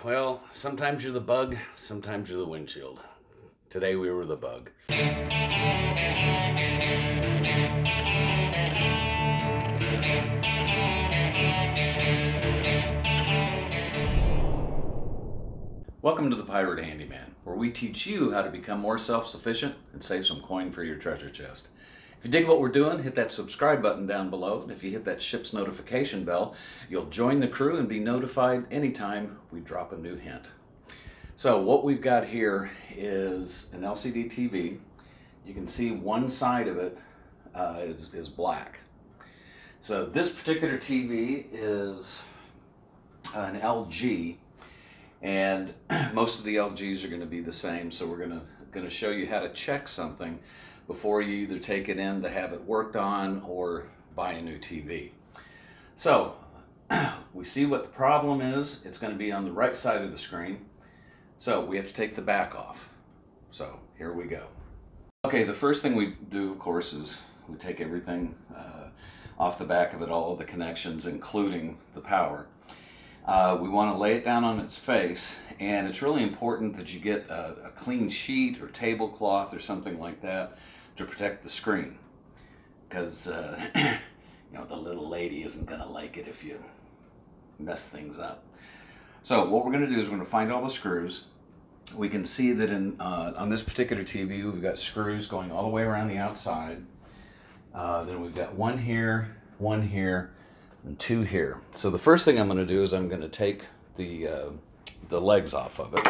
Well, sometimes you're the bug, sometimes you're the windshield. Today we were the bug. Welcome to the Pirate Handyman, where we teach you how to become more self-sufficient and save some coin for your treasure chest. If you dig what we're doing, hit that subscribe button down below. And if you hit that ship's notification bell, you'll join the crew and be notified anytime we drop a new hint. So what we've got here is an LCD TV. You can see one side of it is black. So this particular TV is an LG, and most of the LGs are going to be the same. So we're going to show you how to check something before you either take it in to have it worked on or buy a new TV. So we see what the problem is. It's going to be on the right side of the screen. So we have to take the back off. So here we go. Okay, the first thing we do, of course, is we take everything off the back of it, all of the connections, including the power. We want to lay it down on its face, and it's really important that you get a clean sheet or tablecloth or something like that to protect the screen, because you know, the little lady isn't going to like it if you mess things up. So what we're going to do is we're going to find all the screws. We can see that on this particular TV we've got screws going all the way around the outside. Then we've got one here, and two here. So the first thing I'm going to do is I'm going to take the legs off of it.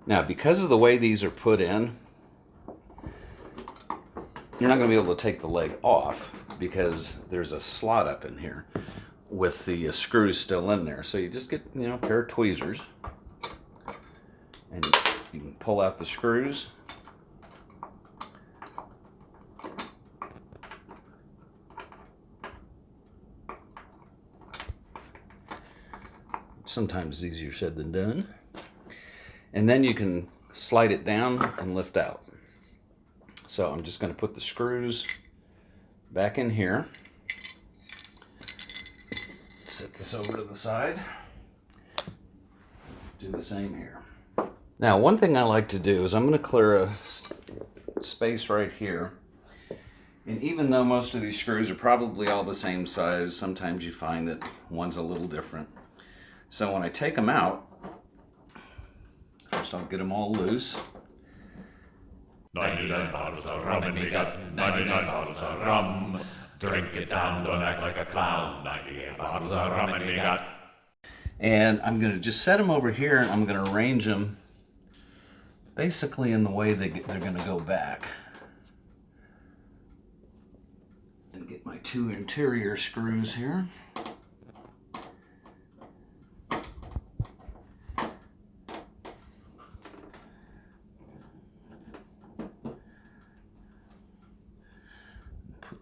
Now, because of the way these are put in, you're not going to be able to take the leg off because there's a slot up in here with the screws still in there. So you just get, a pair of tweezers, and you can pull out the screws. Sometimes easier said than done. And then you can slide it down and lift out. So I'm just going to put the screws back in here. Set this over to the side. Do the same here. Now, one thing I like to do is I'm going to clear a space right here. And even though most of these screws are probably all the same size, sometimes you find that one's a little different. So when I take them out, first I'll get them all loose. 99 bottles of rum and we got 99 bottles of rum. Drink it down, don't act like a clown. 98 bottles of rum and we got. And I'm going to just set them over here, and I'm going to arrange them basically in the way they're going to go back. And get my two interior screws here.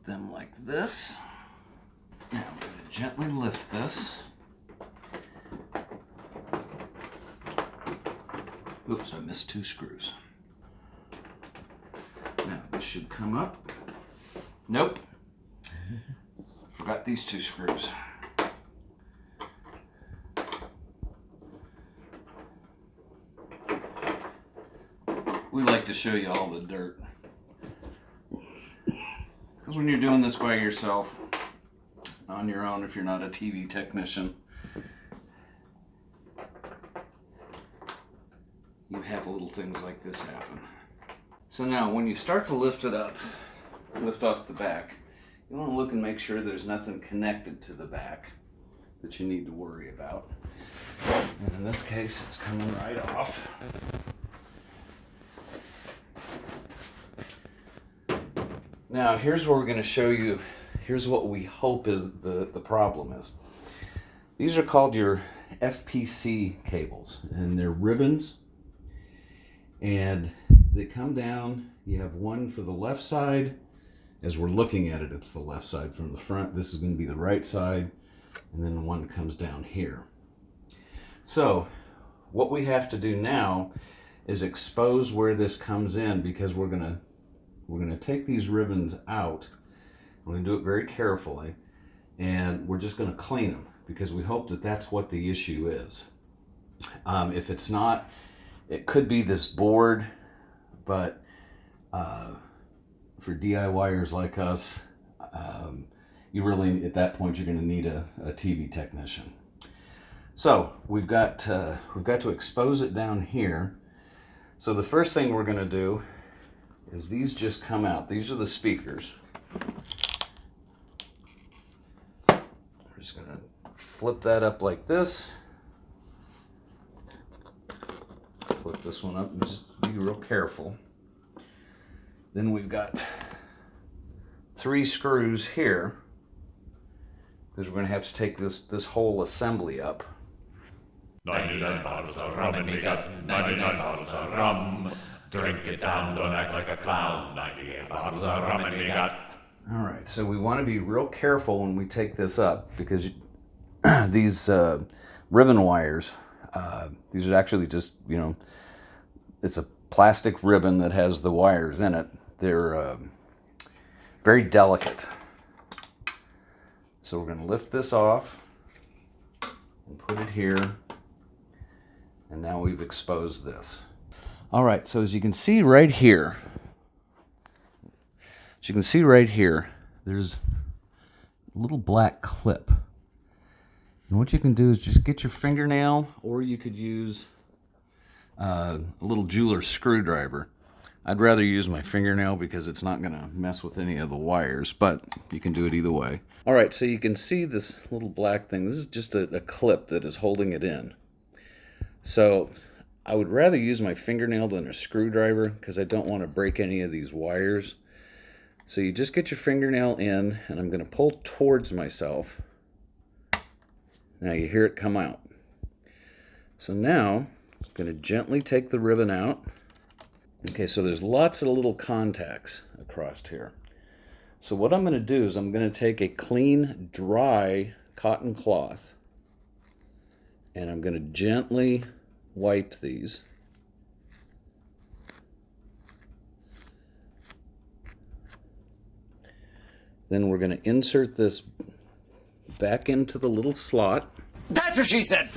Them like this. Now I'm going to gently lift this. Oops, I missed two screws. Now this should come up. Nope. Forgot these two screws. We like to show you all the dirt. Because when you're doing this by yourself, on your own, if you're not a TV technician, you have little things like this happen. So now when you start to lift it up, lift off the back, you want to look and make sure there's nothing connected to the back that you need to worry about. And in this case, it's coming right off. Now, here's where we're going to show you, here's what we hope is the problem is. These are called your FPC cables, and they're ribbons, and they come down. You have one for the left side. As we're looking at it, it's the left side from the front. This is going to be the right side, and then one comes down here. So what we have to do now is expose where this comes in, because we're going to take these ribbons out We're going to do it very carefully, and we're just going to clean them because we hope that that's what the issue is. If it's not, it could be this board, but for DIYers like us, you really, at that point, you're going to need a TV technician. So we've got to expose it down here. So the first thing we're going to do is these just come out. These are the speakers. We're just going to flip that up like this. Flip this one up and just be real careful. Then we've got 3 screws here because we're going to have to take this whole assembly up. 99 bottles of rum and we got 99 bottles of rum. Drink it down, don't act like a clown. 98 bottles of rum and we got... All right, so we want to be real careful when we take this up because these ribbon wires, these are actually just, it's a plastic ribbon that has the wires in it. They're very delicate. So we're going to lift this off and put it here. And now we've exposed this. All right, so as you can see right here, there's a little black clip. And what you can do is just get your fingernail, or you could use a little jeweler's screwdriver. I'd rather use my fingernail because it's not going to mess with any of the wires, but you can do it either way. All right, so you can see this little black thing. This is just a clip that is holding it in. So I would rather use my fingernail than a screwdriver because I don't want to break any of these wires. So you just get your fingernail in, and I'm going to pull towards myself. Now you hear it come out. So now I'm going to gently take the ribbon out. Okay, so there's lots of little contacts across here. So what I'm going to do is I'm going to take a clean, dry cotton cloth, and I'm going to gently wipe these. Then we're going to insert this back into the little slot. That's what she said.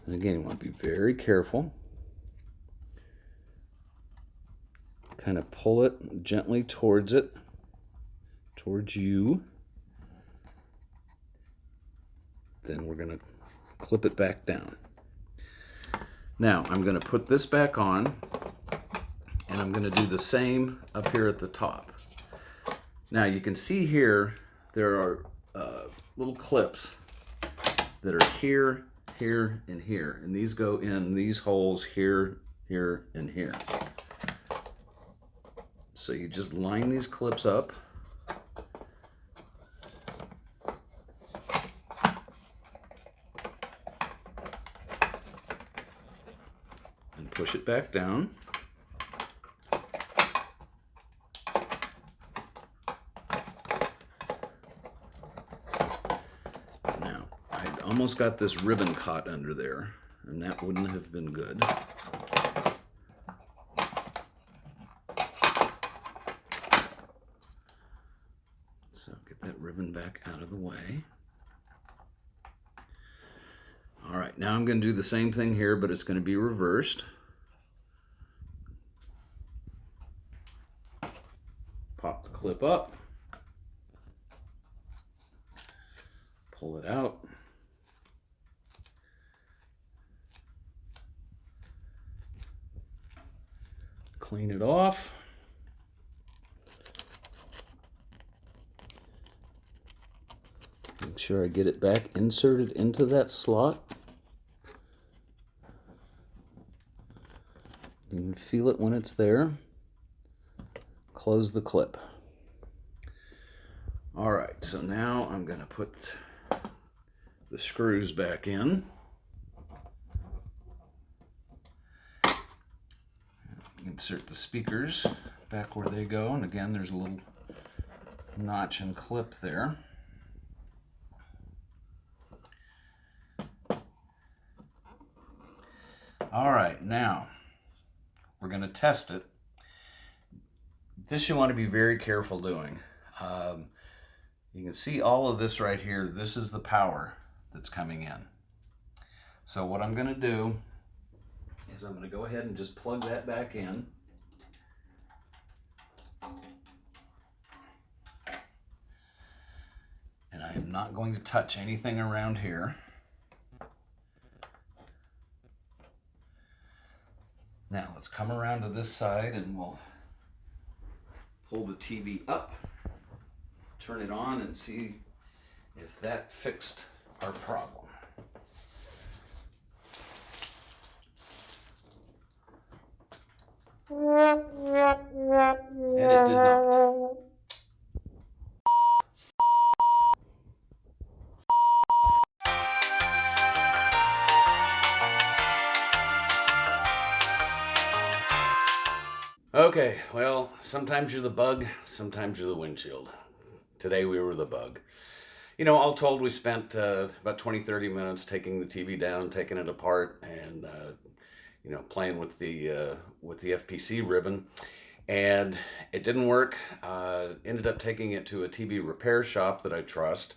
And again, you want to be very careful. Kind of pull it gently towards you. Then we're going to clip it back down. Now, I'm going to put this back on, and I'm going to do the same up here at the top. Now, you can see here, there are little clips that are here, here, and here. And these go in these holes here, here, and here. So you just line these clips up. And push it back down. Now, I almost got this ribbon caught under there, and that wouldn't have been good. So get that ribbon back out of the way. All right, now I'm going to do the same thing here, but it's going to be reversed. Pop the clip up. Pull it out. Clean it off. Make sure I get it back inserted into that slot. You can feel it when it's there. Close the clip. All right, so now I'm going to put the screws back in. Insert the speakers back where they go, and again, there's a little notch and clip there. All right, now we're going to test it This you want to be very careful doing. You can see all of this right here. This is the power that's coming in. So what I'm going to do is I'm going to go ahead and just plug that back in. And I am not going to touch anything around here. Now let's come around to this side and we'll pull the TV up, turn it on, and see if that fixed our problem. And it did not. Okay, well, sometimes you're the bug, sometimes you're the windshield. Today we were the bug. You know, all told, we spent about 20-30 minutes taking the TV down, taking it apart, and playing with the FPC ribbon, and it didn't work. Ended up taking it to a TV repair shop that I trust,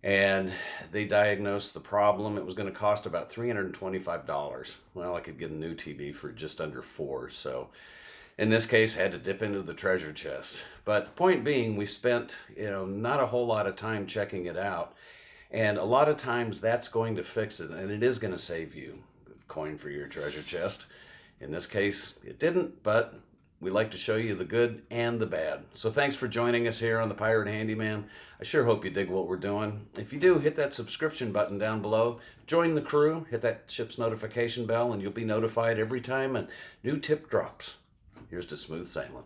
and they diagnosed the problem. It was going to cost about $325. Well, I could get a new TV for just under $4, so in this case, had to dip into the treasure chest. But the point being, we spent, not a whole lot of time checking it out. And a lot of times that's going to fix it, and it is going to save you a coin for your treasure chest. In this case, it didn't, but we like to show you the good and the bad. So thanks for joining us here on the Pirate Handyman. I sure hope you dig what we're doing. If you do, hit that subscription button down below. Join the crew, hit that ship's notification bell, and you'll be notified every time a new tip drops. Here's to smooth sailing.